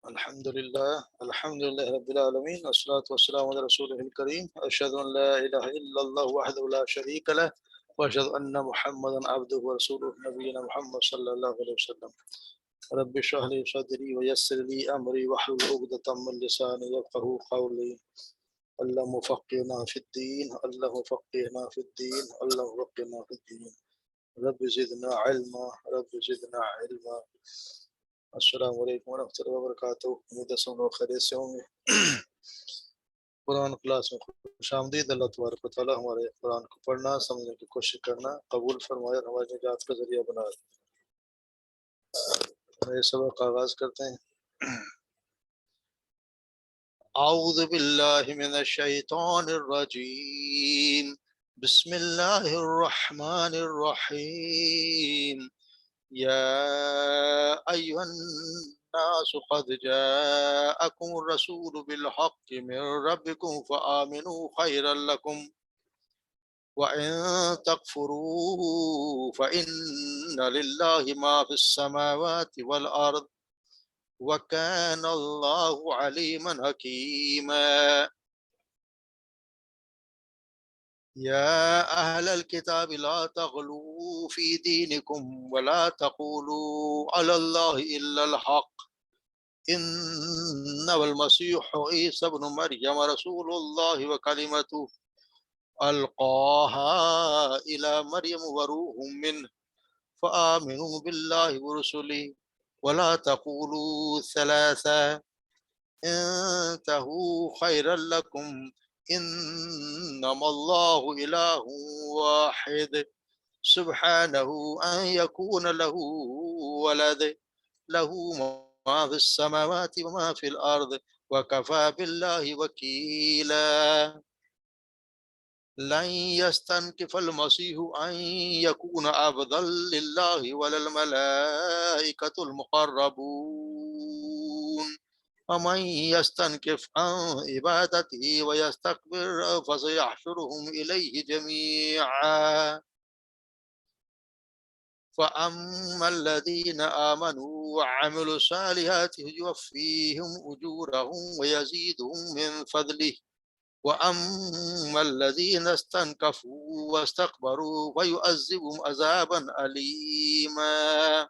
الحمد لله رب العالمين والصلاة والسلام على رسوله الكريم أشهد أن لا إله إلا الله وحده لا شريك له وأشهد أن محمدا عبده ورسوله نبينا محمد صلى الله عليه وسلم رب اشرح لي صدري ويسر لي أمري واحلل عقدة من لساني يفقهوا قولي اللهم فقهنا في الدين اللهم فقهنا في الدين اللهم فقهنا في الدين رب زدنا علما رب زدنا علما. السلام علیکم ورحمۃ اللہ وبرکاتہ. امید ہے سب لوگ خیریت سے ہوں گے. قرآن کلاس میں خوش آمدید. اللہ تبارک و تعالیٰ ہمارے قرآن کو پڑھنا سمجھنے کی کوشش کرنا قبول فرمائے اور ہماری نجات کا ذریعہ بنا دے. یہ سبق آغاز کرتے ہیں. اعوذ باللہ من الشیطان الرجیم بسم اللہ الرحمن الرحیم. يا أيها الناس قد جاءكم الرسول بالحق من ربكم فآمنوا خيرا لكم وإن تكفروا فإن لله ما في السماوات والأرض وكان الله عليما حكيما. يا أهل الكتاب لا تغلوا في دينكم ولا تقولوا على الله إلا الحق إنما المسيح عيسى ابن مريم رسول الله وكلمته ألقاها إلى مريم وروح منه فآمنوا بالله ورسله ولا تقولوا ثلاثة انتهوا خيرا لكم إنما الله إله واحد سبحانه أن يكون له ولد له ما في السماوات وما في الأرض وكفى بالله وكيلا. لن يستنكف المسيح أن يكون عبدا لله ولا الملائكة المقربون ومن يستنكف عن عبادته ويستكبر فسيحشرهم إليه جميعا. فأما الذين آمنوا وعملوا الصالحات يوفيهم أجورهم ويزيدهم من فضله وأما الذين استنكفوا واستكبروا فيعذبهم عذابا أليما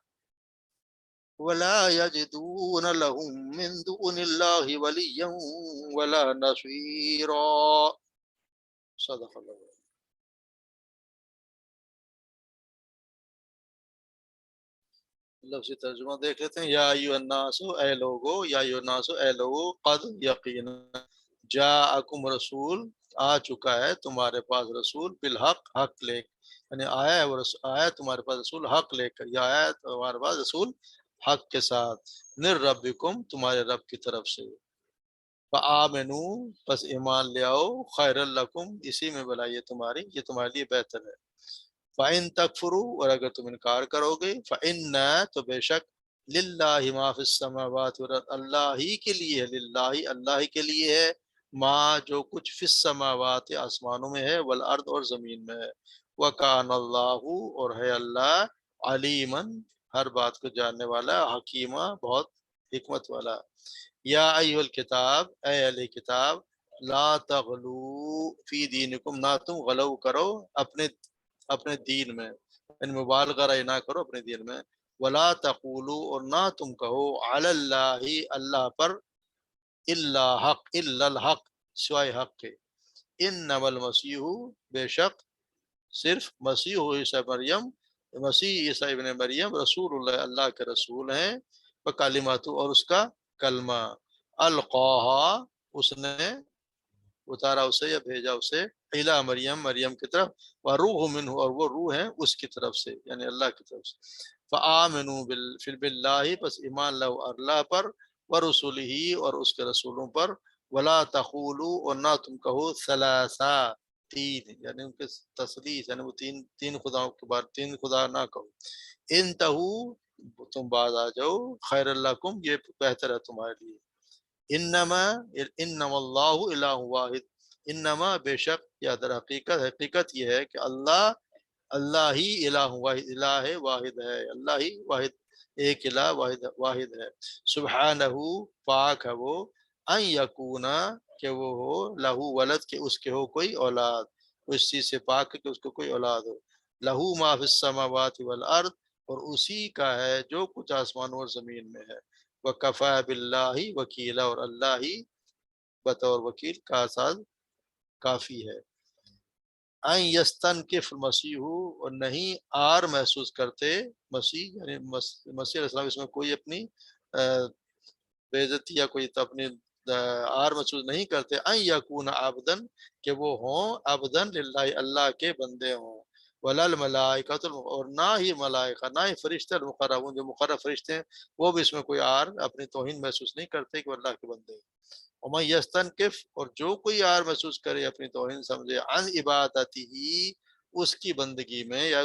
ولا يجدون لهم من دون الله وليا ولا نصيرا. صدق اللہ. لفظی ترجمہ دیکھ لیتے ہیں. یا ایھا الناس اے لوگو یا ایھا الناس اے لوگو قد یقینا جاءکم رسول آ چکا ہے تمہارے پاس رسول بالحق حق لے یعنی آیا تمہارے پاس رسول حق لے کر یا آیا تمہارے پاس رسول حق کے ساتھ من ربکم تمہارے رب کی طرف سے. فآمنوا پس ایمان لے آؤ خیر لکم اسی میں بھلائی ہے تمہاری یہ تمہارے لیے بہتر ہے. فَإِن تَكْفُرُوا اور اگر تم انکار کرو گے فَإِنَّ تو بے شک لِلَّهِ مَا فِي السَّمَاوَاتِ اللہ ہی کے لیے ہے للہ اللہ ہی کے لیے ہے ما جو کچھ فی السماوات آسمانوں میں ہے والارض اور زمین میں ہے. وَكَانَ اللَّهُ اور ہے اللہ علیماً ہر بات کو جاننے والا حکیمہ بہت حکمت والا. یا ایھا الکتاب اے اہل کتاب لا تغلو فی دینکم نہ تم غلو کرو اپنے دین میں یعنی مبالغہ نہ کرو اپنے دین میں. ولا تقولوا اور نہ تم کہو علی اللہ اللہ پر الا حق الا الحق سوائے حق کے. انما المسیح بے شک صرف مسیح عیسی مریم مسیح عیسی ابن مریم رسول اللہ اللہ کے رسول ہیں. وکلمۃ اور اس کا کلمہ القاہا اس نے اتارا اسے یا بھیجا اسے الی مریم مریم کی طرف وروح منہ اور وہ روح ہے اس کی طرف سے یعنی اللہ کی طرف سے. فآمنوا باللہ پس ایمان لاؤ اللہ پر ورسولہ اور اس کے رسولوں پر. ولا تقولوا اور نہ تم کہو ثلاثہ تین یعنی ان کے تثلیث یعنی وہ تین خداؤں کے بعد تین خدا نہ کہو. انتہو تم باز آ جاؤ خیر لکم یہ بہتر ہے تمہارے لیے. انما اللہ الہ واحد انما بے شک یا در حقیقت یہ ہے کہ اللہ ہی الہ واحد الہ واحد ہے اللہ ہی واحد ایک الہ واحد واحد ہے۔ سبحانہو پاک ہے وہ، ان یکونا کہ وہ ہو، لہو ولد کہ اس کے ہو کوئی اولاد، اس چیز سے پاک ہے کہ اس کو کوئی اولاد ہو۔ لہو ما فی السماوات والارض اور اسی کا ہے جو کچھ آسمانوں اور زمین میں ہے۔ وکفی باللہ وکیلا اور اللہ ہی بطور وکیل کا ساتھ کافی ہے۔ ان یستنکف المسیح اور نہیں آر محسوس کرتے مسیح، یعنی مسیح علیہ السلام، اس میں کوئی اپنی بے عزتی یا کوئی اپنی آر محسوس نہیں کرتے۔ ان یکون عبدن کہ وہ ہوں عبدن للہ اللہ کے بندے ہوں، ولا الملائکۃ اور نہ ہی ملائکہ، نہ ہی فرشتے المقربون جو مقرب فرشتے ہیں، وہ بھی اس میں کوئی آر اپنی توہین محسوس نہیں کرتے کہ وہ اللہ کے بندے ہیں۔ ومن یستنکف اور جو کوئی آر محسوس کرے اپنی توہین سمجھے عن عبادتی ہی اس کی بندگی میں یا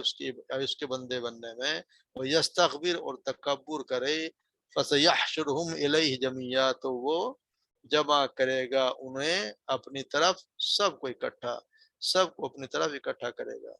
اس کے بندے بننے میں، وہ یستکبر اور تکبر کرے، فسیحشرہم الیہ جمیعا تو وہ جمع کرے گا انہیں اپنی طرف سب کو اکٹھا، سب کو اپنی طرف اکٹھا کرے گا۔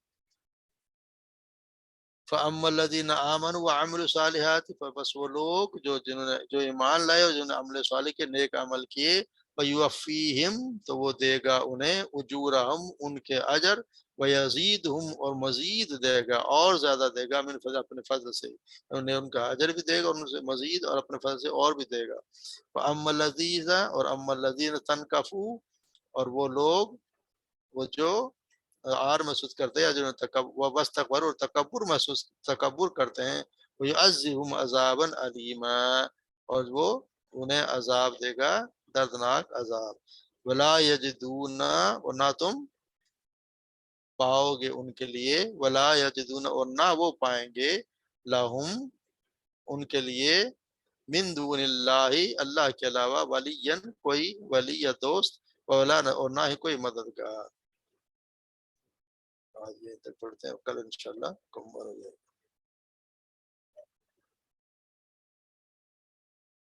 فَأَمَّا الَّذِينَ آمَنُوا وَعَمِلُوا الصَّالِحَاتِ بس وہ لوگ جنہوں نے جو ایمان لائے اور جنہوں نے عمل صالح کے نیک عمل کیے، وَيُوَفِّيهِمْ تو وہ دے گا انہیں اجورہم ان کے اجر، وَيَزِيدُهُمْ اور مزید دے گا اور زیادہ دے گا، من فضل اپنے فضل سے، انہیں ان کا اجر بھی دے گا ان سے مزید اور اپنے فضل سے اور بھی دے گا۔ وَأَمَّا الَّذِينَ اور أَمَّا الَّذِينَ تَنْكَفُوا اور وہ لوگ وہ جو آر محسوس کرتے ہیں، جو وہ بس تکبر اور تکبر کرتے ہیں، وہ یعذبہم عذابا علیما اور وہ انہیں عذاب دے گا دردناک عذاب۔ ولا یجدون اور نہ تم پاؤ گے ان کے لیے، ولا یجدون اور نہ وہ پائیں گے، لہم ان کے لیے، من دون اللہ اللہ کے علاوہ، ولی کوئی ولی یا دوست، ولا اور نہ ہی کوئی مددگار۔ آج یہ تک پڑھتے ہیں، کل انشاءاللہ مکمل ہو جائے گا۔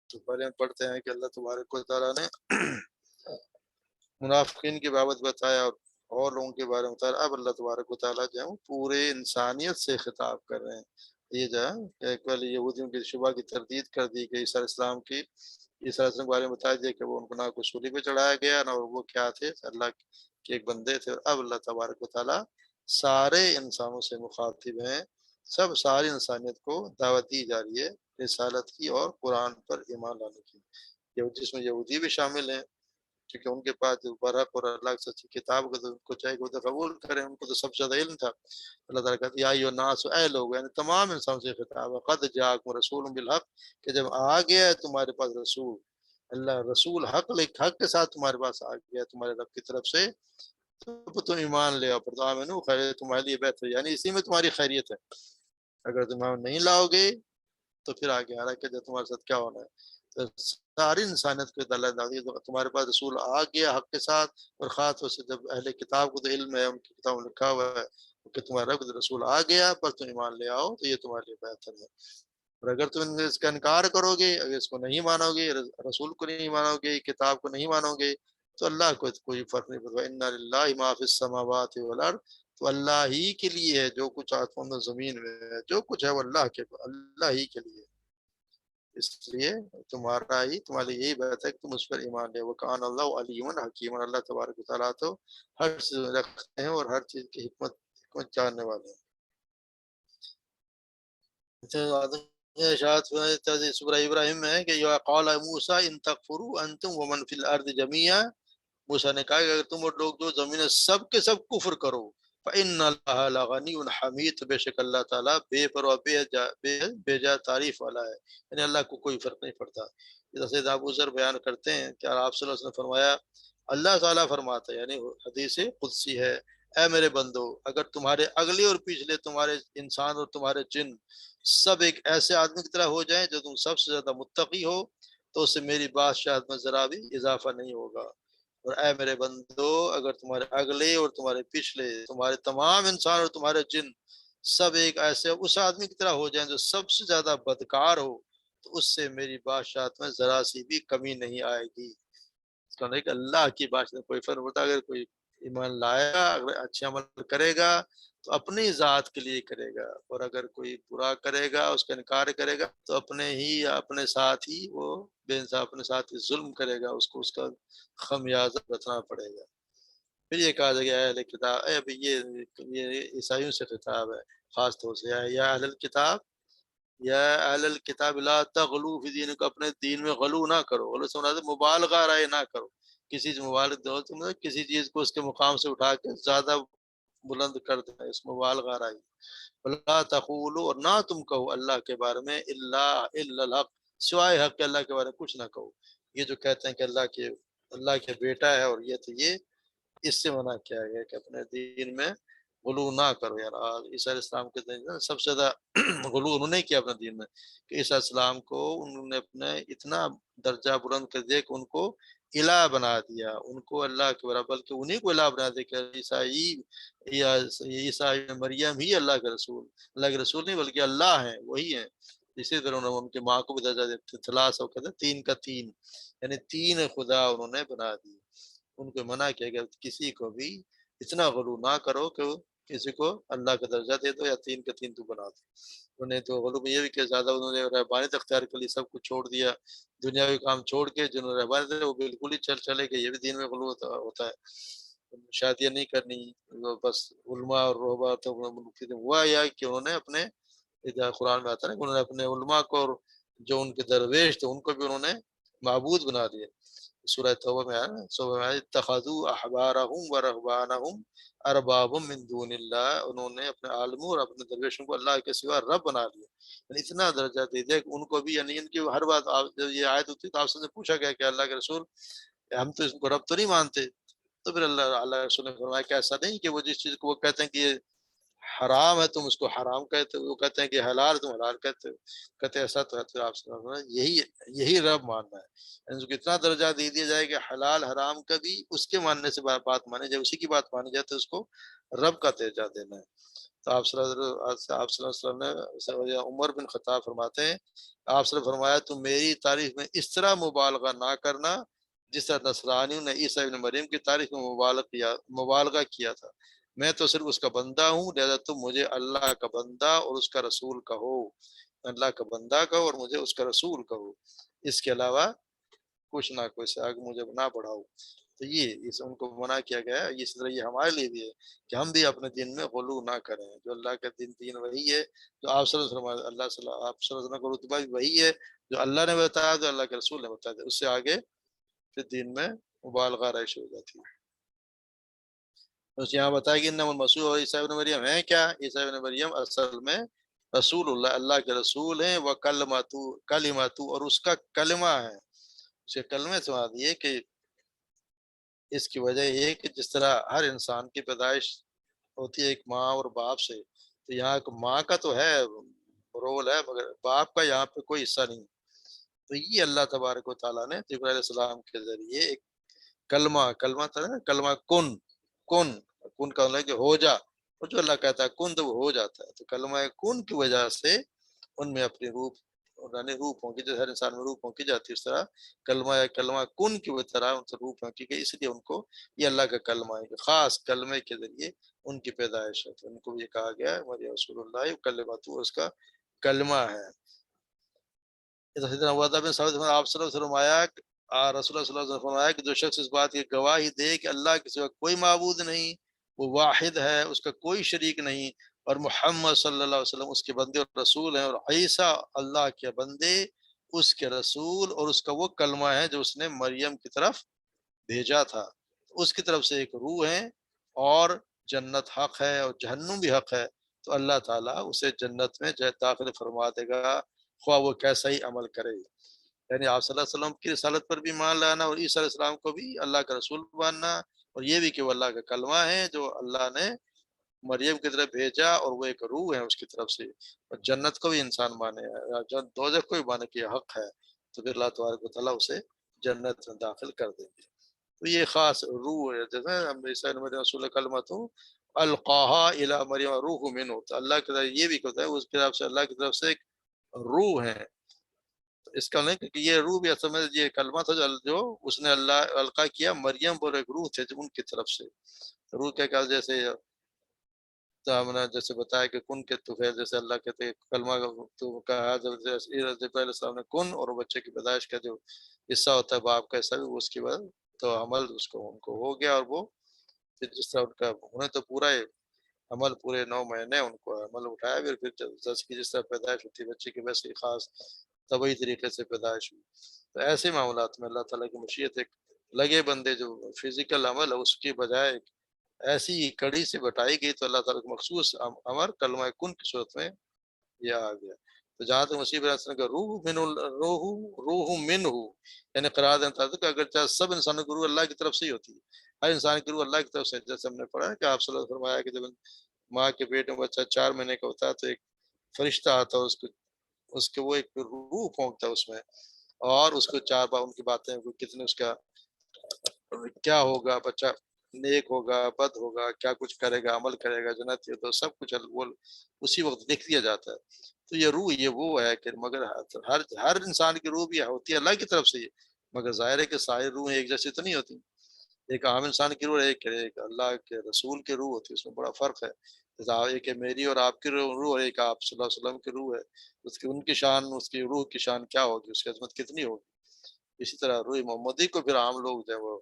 تو پہلے ہم پڑھتے ہیں کہ اللہ تبارک و تعالیٰ نے منافقین کے بابت بتایا اور لوگوں کے بارے میں بتایا۔ اب اللہ تبارک و تعالیٰ جو ہے پورے انسانیت سے خطاب کر رہے ہیں۔ یہ جو ہے ایک پہلے یہودیوں کی شبہ کی تردید کر دی گئی، عیسیٰ علیہ السلام کی، عیسیٰ علیہ السلام کے بارے میں بتایا دیا کہ وہ ان کو نہ کوئی سولی پہ چڑھایا گیا نہ وہ کیا تھے، اللہ کے ایک بندے تھے۔ اور اب اللہ تبارک و تعالیٰ سارے انسانوں سے مخاطب ہیں، ساری انسانیت کو دعوت دی جا رہی ہے رسالت کی اور قرآن پر ایمان لانے کی، جس میں یہودی بھی شامل ہیں، کیونکہ ان کے پاس جو برحق اور اللہ کی سچی کتاب کو تو ان کو چاہے کہ وہ تو قبول کریں، ان کو تو سب سے زیادہ علم تھا۔ اللہ تعالیٰ کہتے ہیں یا ایھا الناس اے لوگ، یعنی تمام انسانوں سے خطاب ہے، قد جاءکم رسول بالحق کہ جب آ گیا ہے تمہارے پاس رسول، اللہ رسول حق کے ساتھ تمہارے پاس آ گیا ہے تمہارے رب کی طرف سے، تو تم ایمان لے آؤ، پر تو آمنو خیر تمہارے لیے بہتر، یعنی اسی میں تمہاری خیریت ہے۔ اگر تم ایمان نہیں لاؤ گے تو پھر آگے آ رہا ہے کہ تمہارے ساتھ کیا ہونا ہے۔ تو ساری انسانیت کو اللہ تعالیٰ تمہارے پاس رسول آ گیا حق کے ساتھ، اور خاص طور سے جب اہل کتاب کو تو علم ہے، ان کی کتاب میں لکھا ہوا ہے کہ تمہارا رسول آ گیا پر تم ایمان لے آؤ تو یہ تمہارے لیے بہتر ہے۔ اور اگر تم اس کا انکار کرو گے، اگر اس کو نہیں مانو گے، رسول کو نہیں مانو گے، کتاب کو نہیں مانو گے، تو اللہ کو کوئی فرق نہیں پڑتا۔ انا للہ ما فی السماوات والارض تو اللہ ہی کے لیے ہے جو کچھ آسمان و زمین میں ہے، جو کچھ ہے وہ اللہ ہی کے لیے، اس لیے تمہارے لیے یہی بات ہے کہ تم اس پر ایمان لے۔ وکان اللہ علیم حکیم، اللہ تبارک و تعالیٰ تو ہر چیز رکھتے ہیں اور ہر چیز کی حکمت جاننے والے ہیں۔ سورہ ابراہیم میں ہے کہ یا قال موسیٰ ان تکفروا انتم ومن فی الارض جمیعا، موسیٰ نے کہا کہ اگر تم اور لوگ جو زمین ہے سب کے سب کفر کرو، فإن اللہ لغنی حمید، بے شک اللہ تعالیٰ بے پرواہ بے جا تعریف والا ہے، یعنی اللہ کو کوئی فرق نہیں پڑتا۔ جیسے ابو ذر بیان کرتے ہیں کہ آپ صلی اللہ علیہ وسلم نے فرمایا، اللہ تعالیٰ فرماتا ہے، یعنی حدیث قدسی ہے، اے میرے بندو اگر تمہارے اگلے اور پچھلے تمہارے انسان اور تمہارے جن سب ایک ایسے آدمی کی طرح ہو جائیں جو تم سب سے زیادہ متقی ہو، تو اس سے میری بادشاہت میں ذرا بھی اضافہ نہیں ہوگا۔ اور اے میرے بندو اگر تمہارے اگلے اور تمہارے پچھلے تمہارے تمام انسان اور تمہارے جن سب ایک ایسے اس آدمی کی طرح ہو جائیں جو سب سے زیادہ بدکار ہو، تو اس سے میری بادشاہت میں ذرا سی بھی کمی نہیں آئے گی۔ اس کا نہیں کہ اللہ کی بادشاہت میں کوئی فرق ہوتا، اگر کوئی ایمان لائے گا، اگر اچھے عمل کرے گا تو اپنی ذات کے لیے کرے گا، اور اگر کوئی برا کرے گا، اس کا انکار کرے گا تو اپنے ساتھ ہی وہ بے انصاف اپنے ساتھ ہی ظلم کرے گا، اس کو اس کا خمیازہ بتانا پڑے گا۔ پھر یہ کہا جائے گا اے اہل کتاب، ابھی یہ عیسائیوں سے خطاب ہے خاص طور سے، یا اہل الکتاب، یا اہل الکتاب لا تغلو فی دینکم، اپنے دین میں غلو نہ کرو، غلو سے مراد ہے مبالغہ رائے نہ کرو، کسی چیز مبالغ دو تم کسی چیز کو اس کے مقام سے اٹھا کے زیادہ بلند کر دینا، اس مبالغہ رائی، ولا تقولوا، اور نہ تم کہو اللہ کے بارے میں الا الحق، سوائے حق کے اللہ کے بارے میں کچھ نہ کہو۔ یہ جو کہتے ہیں کہ اللہ کے بیٹا ہے اور یہ تو یہ اس سے منع کیا گیا کہ اپنے دین میں غلو نہ کرو یار۔ عیسیٰ علیہ السلام کے دین میں سب سے زیادہ غلو انہوں نے کیا اپنے دین میں، کہ عیسیٰ علیہ السلام کو انہوں نے اپنے اتنا درجہ بلند کر دیا کہ ان کو الہ بنا دیا، ان کو اللہ کے برابر، بلکہ انہیں کو الہ بنا دیا کہ عیسیٰ مریم ہی اللہ کے رسول نہیں بلکہ اللہ ہیں، وہی ہیں۔ اسی طرح انہوں نے ان کی ماں کو بھی درجہ دیتے، ثلاثہ کہتے ہیں تین کا تین، یعنی تین خدا انہوں نے بنا دی۔ ان کو منع کیا کہ کسی کو بھی اتنا غلو نہ کرو کہ کسی کو اللہ کا درجہ دے دو یا تین کا تین تو بنا دو۔ انہوں نے تو غلو میں یہ بھی کہ زیادہ انہوں نے رہبانیت اختیار کر لی، سب کچھ چھوڑ دیا، دنیاوی کام چھوڑ کے جنہوں نے رہبانیت ہے وہ بالکل ہی چلے گئے، یہ بھی دین میں غلو ہوتا ہے۔ شادیاں نہیں کرنی، بس علماء اور رہبا تو ہوا یا کہ انہوں نے اپنے، قرآن میں آتا ہے کہ انہوں نے اپنے علماء کو اور جو ان کے درویش تھے ان کو بھی انہوں نے معبود بنا دیا۔ سورہ توبہ میں آیا، سورہ میں آیا اتخذوا احبارهم ورهبانهم اربابا من دون اللہ، انہوں نے اپنے عالموں اور اپنے درویشوں کو اللہ کے سوا رب بنا لیا، یعنی اتنا درجہ دے دیا کہ ان کو بھی، یعنی ان کی ہر بات جب یہ آیت ہوتی تو آپ سے پوچھا گیا کہ اللہ کے رسول ہم تو اس کو رب تو نہیں مانتے، تو پھر اللہ کے رسول نے فرمایا کہ ایسا نہیں کہ وہ جس چیز کو وہ کہتے ہیں کہ یہ حرام ہے تم اس کو حرام کہتے ہو، وہ کہتے ہیں کہ حلال تم حلال کہتے ہو، کہتے ہیں ایسا تو ہے، تو آپ سے یہی رب ماننا ہے، یعنی اس کو اتنا درجہ دے دیا جائے کہ حلال حرام کا بھی اس کے ماننے سے بات مانی جائے، اسی کی بات مانی جائے تو اس کو رب کا درجہ دینا ہے۔ تو آپ صلی اللہ علیہ وسلم نے، عمر بن خطاب فرماتے ہیں، آپ صلی اللہ علیہ وسلم نے فرمایا تم میری تعریف میں اس طرح مبالغہ نہ کرنا جس طرح نصرانیوں نے عیسیٰ ابن مریم کی تعریف میں مبالغہ کیا تھا، میں تو صرف اس کا بندہ ہوں، لہذا تم مجھے اللہ کا بندہ اور اس کا رسول کہو، اللہ کا بندہ کہو اور مجھے اس کا رسول کہو، اس کے علاوہ کچھ نہ کوئی سے آگے مجھے نہ بڑھاؤ۔ تو یہ اس ان کو منع کیا گیا ہے، اسی طرح یہ ہمارے لیے بھی ہے کہ ہم بھی اپنے دین میں غلو نہ کریں، جو اللہ کا دین وہی ہے جو آپ صلی اللہ علیہ وسلم، آپ صلی اللہ علیہ وسلم کا رتبہ بھی وہی ہے جو اللہ نے بتایا، جو اللہ کے رسول نے بتایا، اس سے آگے پھر دین میں مبالغہ رائش ہو جاتی ہے۔ یہاں بتایا کہ انما المسیح اور عیسیٰ ابن مریم ہیں کیا؟ عیسیٰ ابن مریم اصل میں رسول اللہ کے رسول ہیں، وہ کلماتو اور اس کا کلمہ ہے، اس کے کلمے سے مراد یہ کہ اس کی وجہ یہ ہے کہ جس طرح ہر انسان کی پیدائش ہوتی ہے ایک ماں اور باپ سے، تو یہاں ایک ماں کا تو ہے رول ہے مگر باپ کا یہاں پہ کوئی حصہ نہیں، تو یہ اللہ تبارک و تعالیٰ نے جبرائیل علیہ السلام کے ذریعے ایک کلمہ تھا نا، کلمہ کن کا مطلب ہے کہ ہو جا، اور جو اللہ کہتا ہے کن تو وہ ہو جاتا ہے، تو کلمہ کن کی وجہ سے ان میں اپنی روح پھونکی، جیسے ہر انسان میں روح پھونکی جاتی ہے اس طرح کلمہ کن کی طرح ان سے روح پھونکی گئی، اس لیے ان کو یہ اللہ کا کلمہ ہے کہ خاص کلمے کے ذریعے ان کی پیدائش ہے، تو ان کو یہ کہا گیا ہے مریم رسول اللہ کلمۃ، اس کا کلمہ ہے۔ آپ صلی اللہ علیہ وسلم فرمایا، رسول اللہ صلی اللہ علیہ وسلم فرمایا کہ جو شخص اس بات کی گواہی دے کہ اللہ کے سوا کوئی معبود نہیں، وہ واحد ہے، اس کا کوئی شریک نہیں، اور محمد صلی اللہ علیہ وسلم اس کے بندے اور رسول ہیں، اور عیسیٰ اللہ کے بندے، اس کے رسول، اور اس کا وہ کلمہ ہے جو اس نے مریم کی طرف بھیجا تھا، اس کی طرف سے ایک روح ہے، اور جنت حق ہے اور جہنم بھی حق ہے، تو اللہ تعالیٰ اسے جنت میں داخل فرما دے گا، خواہ وہ کیسا ہی عمل کرے۔ یعنی آپ صلی اللہ علیہ وسلم کی رسالت پر بھی مان لانا، اور عیسیٰ علیہ السلام کو بھی اللہ کا رسول ماننا، اور یہ بھی کہ وہ اللہ کا کلمہ ہے جو اللہ نے مریم کی طرف بھیجا، اور وہ ایک روح ہے اس کی طرف سے، اور جنت کو بھی انسان مانے، دوزخ کو بھی مانے کہ یہ حق ہے، تو پھر اللہ تبارک و تعالیٰ اسے جنت میں داخل کر دیں گے۔ تو یہ خاص روح ہے، جیسے ہم عیسیٰ ابن مریم رسول کلمۃ القاہا الی مریم روح منہ، تو اللہ کی طرف یہ بھی ہوتا ہے اس کی طرف سے، اللہ کی طرف سے ایک روح ہے، اس کا نہیں کہ یہ روح بھی اصل میں یہ کلمہ تھا جو اس نے اللہ القا کیا مریم اور ایک روح تھے جو ان کی طرف سے روح کے کہا جیسے ہم نے جیسے بتایا کہ کن کے طفیل جیسے اللہ کہتے ہیں کلمہ تو کہا حضرت علیہ السلام نے کن اور بچے کی پیدائش کا جو حصہ ہوتا ہے باپ کا حصہ بھی اس کی بعد تو عمل اس کو ان کو ہو گیا اور وہ پھر جس طرح ان کا انہیں تو پورا عمل پورے 9 مہینے ان کو عمل اٹھایا پھر جس کی جس طرح پیدائش ہوتی ہے بچے کی ویسے ہی خاص طبعی طریقے سے پیدائش ہوئی تو ایسے معاملات میں اللہ تعالیٰ کی مشیت ایک لگے بندے جو فزیکل عمل ہے اس کی بجائے ایک ایسی کڑی سے بتائی گئی تو اللہ تعالیٰ کو مخصوص امر کلمہ کن کی صورت میں یہ آ گیا تو جہاں تک مسیح علیہ السلام کا روح من ہو یعنی قرار دیتا تھا کہ اگر سب انسانوں کی روح اللہ کی طرف سے ہی ہوتی ہے ہر انسان کی روح اللہ کی طرف سے جیسے ہم نے پڑھا ہے کہ آپ صلی اللہ علیہ وسلم فرمایا کہ جب ماں کے پیٹ میں بچہ 4 مہینے کا ہوتا ہے تو ایک فرشتہ آتا ہے اس کے وہ ایک روح پھونکتا ہے اس میں اور اس کو 4 بار ان کی باتیں کتنے اس کا کیا ہوگا بچہ نیک ہوگا بد ہوگا کیا کچھ کرے گا عمل کرے گا جنت تو سب کچھ وہ اسی وقت لکھ دیا جاتا ہے تو یہ روح یہ وہ ہے کہ مگر ہر انسان کی روح بھی ہوتی ہے اللہ کی طرف سے یہ مگر ظاہر ہے کہ ساری روح ایک جیسی تو نہیں ہوتی ایک عام انسان کی روح ایک اللہ کے رسول کی روح ہوتی ہے اس میں بڑا فرق ہے ایک میری اور آپ کی روح اور ایک آپ صلی اللہ علیہ وسلم کی روح ہے اس کی ان کی شان اس کی روح کی شان کیا ہوگی اس کی عظمت کتنی ہوگی اسی طرح روح محمدی کو پھر عام لوگ جو ہے وہ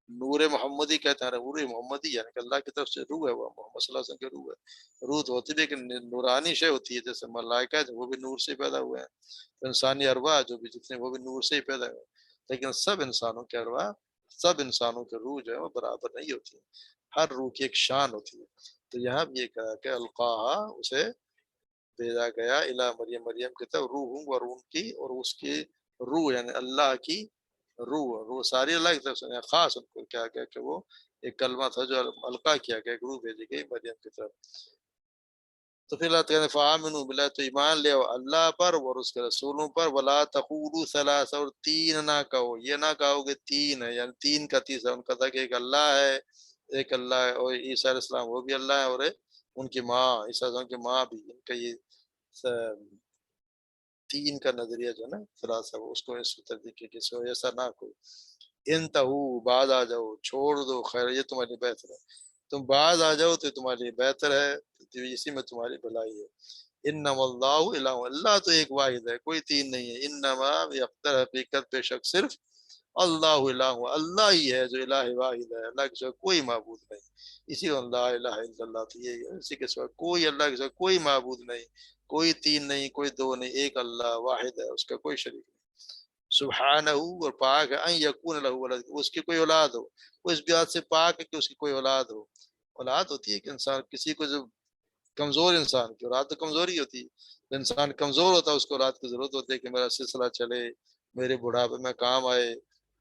نور محمدی کہتے ہیں نور محمدی یعنی کہ اللہ کی طرف سے روح ہے وہ محمد صلی اللہ علیہ وسلم کی روح ہے روح تو ہوتی ہے لیکن نورانی شے ہوتی ہے جیسے ملائکہ وہ بھی نور سے پیدا ہوئے ہیں انسانی ارواح جو بھی جتنے وہ بھی نور سے ہی پیدا ہوئے لیکن سب انسانوں کے ارواح سب انسانوں کے روح جو ہے وہ برابر نہیں ہوتی ہر روح کی ایک شان ہوتی ہے تو یہاں بھی یہ کہا کہ القاہا اسے بھیجا گیا الہ مریم مریم کی طرف روح اور ان کی اور اس کی روح یعنی اللہ کی روح ساری اللہ کی طرف سے خاص ان کو کیا کہ وہ ایک کلمہ تھا جو القا کیا گیا ایک روح بھیجی گئی مریم کی طرف تو پھر اللہ تعالیٰ نے فآمنوا باللہ تو ایمان لے اللہ پر اور اس کے رسولوں پر ولا تقولوا ثلاثہ اور 3 نہ کہو یہ نہ کہو کہ 3 ہے یعنی 3 کا تیسرا ان کا تھا کہ ایک اللہ ہے ایک اللہ ہے اور عیسیٰ علیہ السلام وہ بھی اللہ ہے اور ان کی ماں عیسیٰ علیہ السلام کی ماں بھی ان کا یہ 3 کا نظریہ جو ہے نا ثلاثہ اس کو اس طریقے کے سو ایسا نہ کوئی انتہو بعد آ جاؤ چھوڑ دو خیر یہ تمہاری بہتر ہے تم بعض آ جاؤ تو تمہارے لیے بہتر ہے اسی میں تمہاری بھلائی ہے انما اللہ الہ اللہ تو ایک واحد ہے کوئی 3 نہیں ہے انما یقتر حقیقت بے شک صرف اللہ الہ اللہ ہی ہے جو الہ واحد ہے اللہ کے سوا کوئی معبود نہیں اسی اللہ الہ الا اللہ تو یہ اسی کے سوا کوئی اللہ کے سوا کوئی معبود نہیں کوئی 3 نہیں کوئی 2 نہیں ایک اللہ واحد ہے اس کا کوئی شریک نہیں سبحانہ اور پاک ہے ان یکون له ولد اس کی کوئی اولاد ہو وہ اس بات سے پاک ہے کہ اس کی کوئی اولاد ہو اولاد ہوتی ہے کہ انسان کسی کو جو کمزور انسان کی اولاد تو کمزوری ہوتی ہے انسان کمزور ہوتا ہے اس کو اولاد کی ضرورت ہوتی ہے کہ میرا سلسلہ چلے میرے بڑھاپے میں کام آئے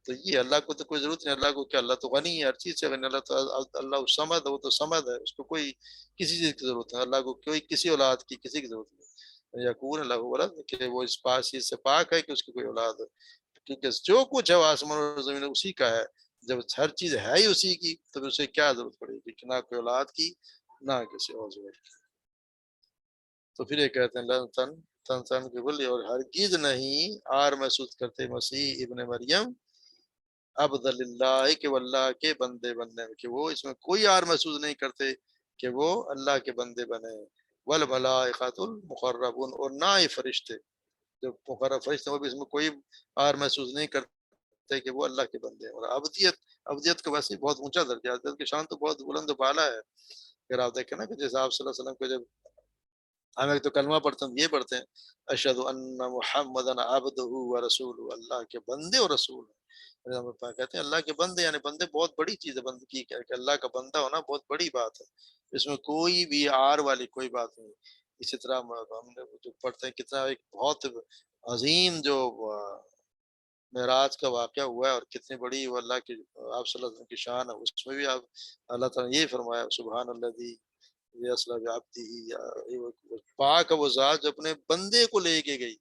تو یہ اللہ کو تو کوئی ضرورت نہیں اللہ کو کیا اللہ تو غنی ہے ہر چیز سے غنی اللہ تو اللہ سمد ہے وہ تو سمد ہے اس کو کوئی کسی چیز کی ضرورت نہیں اللہ کو کوئی کسی اولاد کی کسی کی ضرورت نہیں یقون اللہ ولد کہ وہ اس پاس چیز سے پاک ہے کہ اس کی کوئی اولاد ہے کیونکہ جو کچھ ہے آسمان اور زمین اسی کا ہے جب ہر چیز ہے ہی اسی کی تو اسے کیا ضرورت پڑے گی کہ نہ کوئی اولاد کی نہ کسی اور ضرورت کی تو پھر یہ کہتے ہیں لن تن کی بلی اور ہرگز نہیں آر محسوس کرتے مسیح ابن مریم عبد اللہ کہ وہ اللہ کے بندے بننے کہ وہ اس میں کوئی آر محسوس نہیں کرتے کہ وہ اللہ کے بندے بنے والملائکۃ المقربون اور نہ ہی فرشتے جو مقرب فرشتے وہ بھی اس میں کوئی آر محسوس نہیں کرتے کہ وہ اللہ کے بندے ہیں اور ابدیت کا ویسے بہت اونچا درجہ ہے ابدیت کی شان تو بہت بلند و بالا ہے پھر آپ دیکھیں نا کہ جیسے آپ صلی اللہ علیہ وسلم کو جب ہم ایک تو کلمہ پڑھتے ہیں یہ پڑھتے ہیں اشہد ان محمدن عبدہ و رسول اللہ کے بندے اور رسول کہتے ہیں اللہ کے بندے یعنی بندے بہت بڑی چیز ہے بندگی کہ اللہ کا بندہ ہونا بہت بڑی بات ہے اس میں کوئی بھی آر والی کوئی بات نہیں اسی طرح ہم نے جو پڑھتے ہیں کتنا ایک بہت عظیم جو معراج کا واقعہ ہوا ہے اور کتنی بڑی وہ اللہ کی آپ صلی اللہ علیہ وسلم کی شان ہے اس میں بھی آپ اللہ تعالیٰ نے یہ فرمایا سبحان الذی پاک وہ ذات جو اپنے بندے کو لے کے گئی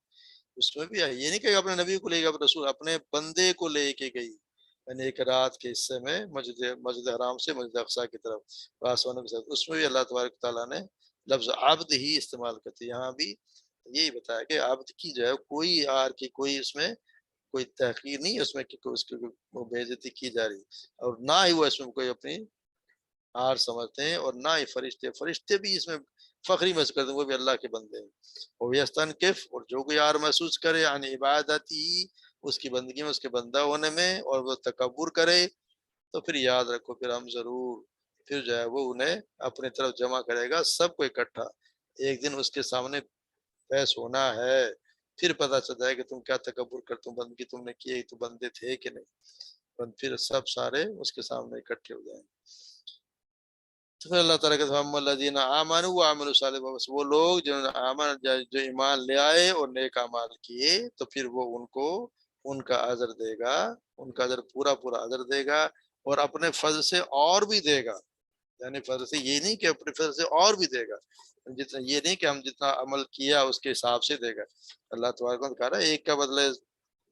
اس میں بھی یہ نہیں کہ اپنے نبی کو لے گا رسول اپنے بندے کو لے کے گئی یعنی ایک رات کے حصے میں مسجد حرام سے مسجد اقصی کی طرف آسمانوں کے ساتھ اس میں بھی اللہ تبارک تعالیٰ نے لفظ عبد ہی استعمال کرتے یہاں بھی یہی بتایا کہ عبد کی جو ہے کوئی یار کی کوئی اس میں کوئی تحقیر نہیں ہے اس میں کہ اس کی وہ بے عزتی کی جا رہی، اور نہ ہی وہ اس میں کوئی اپنی ہار سمجھتے ہیں، اور نہ ہی فرشتے بھی اس میں فخری محسوس کرتے ہیں، وہ بھی اللہ کے بندے ہیں۔ وہ یستنکف، اور جو کوئی یار محسوس کرے عن عبادتی، اس کی بندگی میں، اس کے بندہ ہونے میں، اور وہ تکبر کرے، تو پھر یاد رکھو پھر ہم ضرور پھر جو ہے وہ انہیں اپنی طرف جمع کرے گا سب کو اکٹھا۔ ایک دن اس کے سامنے پیش ہونا ہے، پھر پتہ چلتا ہے کہ تم کیا تکبر کر تم بندگی تم نے کی، تو بندے تھے کہ نہیں، پھر سب سارے اس کے سامنے اکٹھے ہو جائیں گے۔ تو پھر اللہ تعالیٰ کے ہم الذین آمنوا وعملوا الصالحات، بس وہ لوگ جنہوں نے جو ایمان لے آئے اور نیک اعمال کیے، تو پھر وہ ان کو ان کا اجر دے گا، ان کا اجر پورا پورا اجر دے گا، اور اپنے فضل سے اور بھی دے گا۔ یعنی فضل سے یہ نہیں کہ اپنے فضل سے اور بھی دے گا، جتنا یہ نہیں کہ ہم جتنا عمل کیا اس کے حساب سے دے گا۔ اللہ تبارک و تعالیٰ کہہ رہا ہے ایک کا بدلے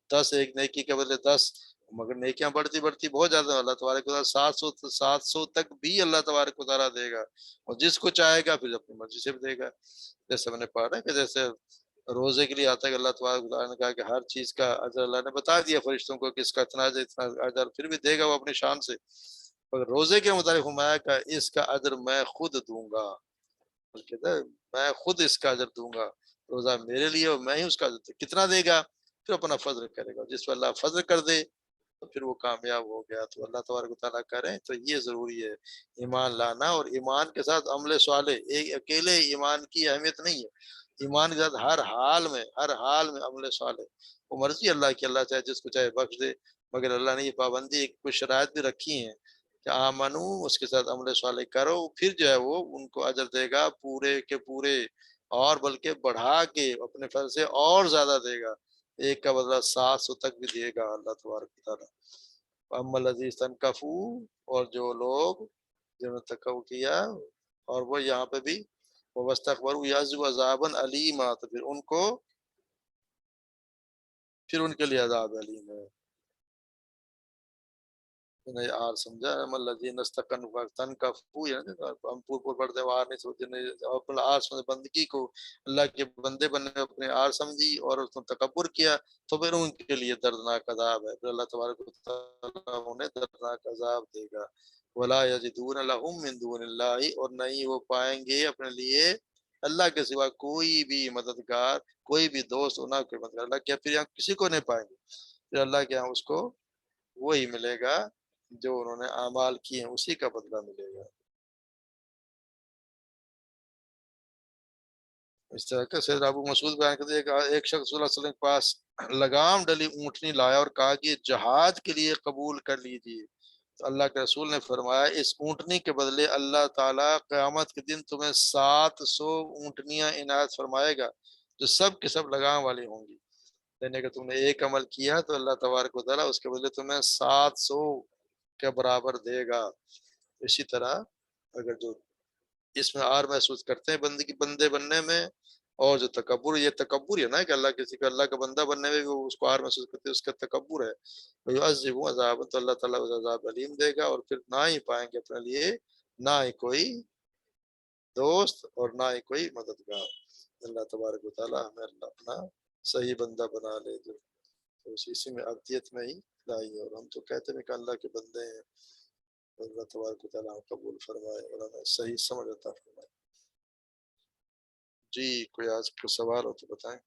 10، ایک نیکی کے بدلے 10، مگر نیکیاں بڑھتی بڑھتی بہت زیادہ ہیں۔ اللہ تبارک و تعالیٰ 700 تک بھی اللہ تبارک و تعالیٰ دے گا، اور جس کو چاہے گا پھر اپنی مرضی سے بھی دے گا۔ جیسے میں نے پڑھا ہے کہ جیسے روزے کے لیے آتا ہے کہ اللہ تبارک و تعالیٰ نے کہا کہ ہر چیز کا اجر اللہ نے بتا دیا فرشتوں کو کہ اس کا اتنا اجر اتنا اجر، پھر بھی دے گا وہ اپنی شان سے، مگر روزے کے متعلق فرمایا کہ اس کا اجر میں خود دوں گا، کہتا ہے میں خود اس کا اجر دوں گا، روزہ میرے لیے اور میں ہی اس کا اجر کتنا دے گا، پھر اپنا فضل کرے گا، جس پر اللہ فضل کر دے تو پھر وہ کامیاب ہو گیا۔ تو اللہ تبارک و تعالیٰ کریں تو یہ ضروری ہے ایمان لانا، اور ایمان کے ساتھ عمل صالح، ایک اکیلے ایمان کی اہمیت نہیں ہے، ایمان کے ساتھ ہر حال میں عمل صالح، وہ مرضی اللہ کی، اللہ چاہے جس کو چاہے بخش دے، مگر اللہ نے یہ پابندی کچھ شرائط بھی رکھی ہیں کہ آمنو اس کے ساتھ عمل صالح کرو، پھر جو ہے وہ ان کو اجر دے گا پورے کے پورے، اور بلکہ بڑھا کے اپنے فضل سے اور زیادہ دے گا، ایک کا بدلہ 700 تک بھی دے گا اللہ تبارک و تعالیٰ۔ اما الذین استنکفوا، اور جو لوگ جنہوں نے تکبر کیا، اور وہ یہاں پہ بھی واستکبروا یعذب عذابا علیما، تو پھر ان کو پھر ان کے لیے عذاب علیم ہے۔ نہیں آر سمجھا ہم الذین استکبروا تنکفوا، یعنی ہم پور پڑھتے ہیں آر نہیں سمجھتے، اپنے آر سمجھ بندگی کو اللہ کے بندے بننے میں اپنے آر سمجھی اور اس نے تکبر کیا، تو پھر ان کے لیے دردناک عذاب ہے، پھر اللہ تبارک و تعالیٰ انہیں دردناک عذاب دے گا۔ ولا یجدون لهم من دون اللہ، اور نہیں وہ پائیں گے اپنے لیے اللہ کے سوا کوئی بھی مددگار، کوئی بھی دوست، نہ کوئی مددگار، اللہ کے پھر یہاں کسی کو نہیں پائیں گے، پھر اللہ کے یہاں اس کو وہی ملے گا جو انہوں نے اعمال کیے ہیں، اسی کا بدلہ ملے گا۔ اس طرح کا سید ابو مسعود بیان کرتے ہیں کہ ایک شخص صلی اللہ علیہ وسلم کے پاس لگام ڈلی اونٹنی لایا اور کہا کہ جہاد کے لیے قبول کر لیجیے، تو اللہ کے رسول نے فرمایا اس اونٹنی کے بدلے اللہ تعالیٰ قیامت کے دن تمہیں 700 اونٹنیاں عنایت فرمائے گا، جو سب کے سب لگام والی ہوں گی، یعنی کہ تم نے ایک عمل کیا تو اللہ تبارک و تعالیٰ اس کے بدلے تمہیں 700 کے برابر دے گا۔ اسی طرح اگر جو اس میں آر محسوس کرتے ہیں بندے کی بندے بننے میں، اور جو تکبر، یہ تکبر ہے نا کہ اللہ کسی کا اللہ کا بندہ بننے میں بھی وہ اس کو آر محسوس کرتے ہیں، اس کا تکبر ہے، وَيُعَذِّبُ عَذَابًا، تو اللہ تعالیٰ اس عذاب علیم دے گا، اور پھر نہ ہی پائیں گے اپنے لیے نہ ہی کوئی دوست اور نہ ہی کوئی مددگار۔ اللہ تبارک و تعالیٰ ہمیں اللہ اپنا صحیح بندہ بنا لے، جو اسی میں ابدیت میں ہی لائی ہے، اور ہم تو کہتے ہیں کہ اللہ کے بندے ہیں، اللہ تبارک و تعالیٰ قبول فرمائے اور ہمیں صحیح سمجھ عطا فرمائے۔ جی کوئی آج کو سوال ہو تو بتائیں،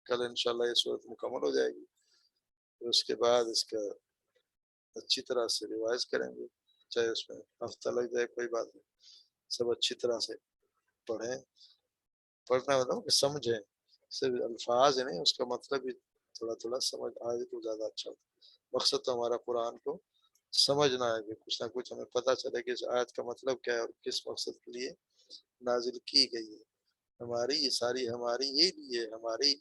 کل انشاءاللہ یہ صورت مکمل ہو جائے گی، پھر اس کے بعد اس کا اچھی طرح سے ریوائز کریں گے، چاہے اس میں ہفتہ لگ جائے کوئی بات نہیں، سب اچھی طرح سے پڑھیں، پڑھنا مطلب کہ سمجھیں، صرف الفاظ ہی نہیں، اس کا مطلب بھی تھوڑا تھوڑا سمجھ آئے تو زیادہ اچھا ہوتا ہے۔ مقصد تو ہمارا قرآن کو سمجھنا ہے کہ کچھ نہ کچھ ہمیں پتہ چلے کہ اس آیت کا مطلب کیا ہے اور کس مقصد کے لیے نازل کی گئی ہے، ہماری یہ ساری ہماری یہ لیے ہماری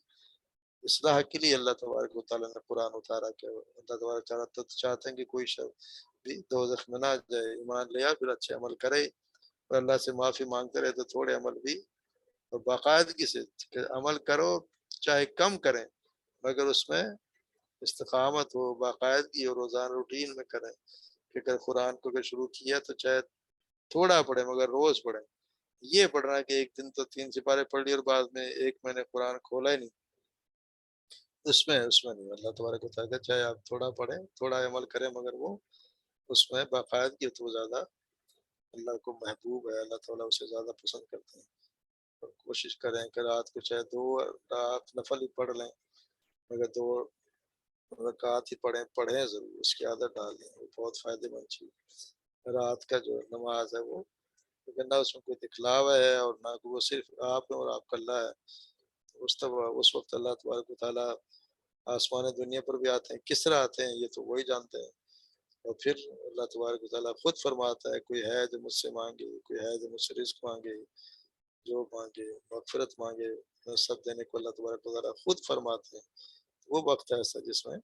اصلاح کے لیے اللہ تبارک و تعالیٰ نے قرآن اتارا، کہ اللہ تبارک و تعالیٰ تو چاہتے ہیں کہ کوئی شخص بھی دوزخ میں نہ جائے، ایمان لیا پھر اچھے عمل کرے، اور اللہ سے معافی مانگتے رہے تو تھوڑے عمل بھی اور باقاعدگی سے کہ عمل کرو، چاہے کم کریں مگر اس میں استقامت ہو، باقاعدگی اور روزانہ روٹین میں کریں، کہ اگر قرآن کو اگر شروع کیا تو چاہے تھوڑا پڑھیں مگر روز پڑھیں، یہ پڑھنا کہ ایک دن تو 3 سپارے پڑھ لی اور بعد میں ایک مہینے قرآن کھولا ہی نہیں، اس میں نہیں، اللہ تبارک و تعالیٰ چاہے آپ تھوڑا پڑھیں تھوڑا عمل کریں، مگر وہ اس میں باقاعدگی تو زیادہ اللہ کو محبوب ہے، اللہ تعالیٰ اسے زیادہ پسند کرتے ہیں۔ اور کوشش کریں کہ رات کو چاہے 2 رات نفل ہی پڑھ لیں، مگر 2 رکعت ہی پڑھیں ضرور، اس کی عادت ڈالیں، وہ بہت فائدہ مند چیز ہے۔ رات کا جو نماز ہے وہ، لیکن نہ اس میں کوئی دکھلاوا ہے اور نہ وہ صرف آپ ہیں اور آپ کا اللہ ہے۔ اس وقت اللہ تبارک و تعالیٰ آسمان دنیا پر بھی آتے ہیں، کس طرح آتے ہیں یہ تو وہی جانتے ہیں۔ اور پھر اللہ تبارک و تعالیٰ خود فرماتا ہے کوئی ہے جو مجھ سے مانگے، کوئی ہے جو مجھ سے رزق مانگے، جو مانگے مغفرت مانگے، میں سب دینے کو اللہ تبارک و تعالیٰ خود فرماتے ہیں۔ وہ وقت ہے ایسا جس میں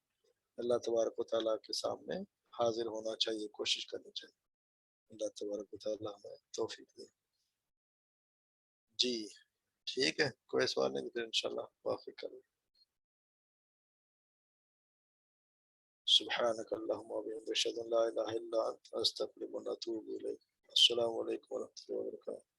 اللہ تبارک و تعالیٰ کے سامنے حاضر ہونا چاہیے، کوشش کرنی چاہیے۔ اللہ تبارک و تعالیٰ ہمیں توفیق دے۔ جی ٹھیک ہے، کوئی سوال نہیں تو پھر انشاءاللہ واقعی کریں۔ سبحانک اللہم و بحمدک اشہد ان لا الہ الا انت استغفرک و اتوب الیک۔ السلام علیکم ورحمۃ اللہ وبرکاتہ۔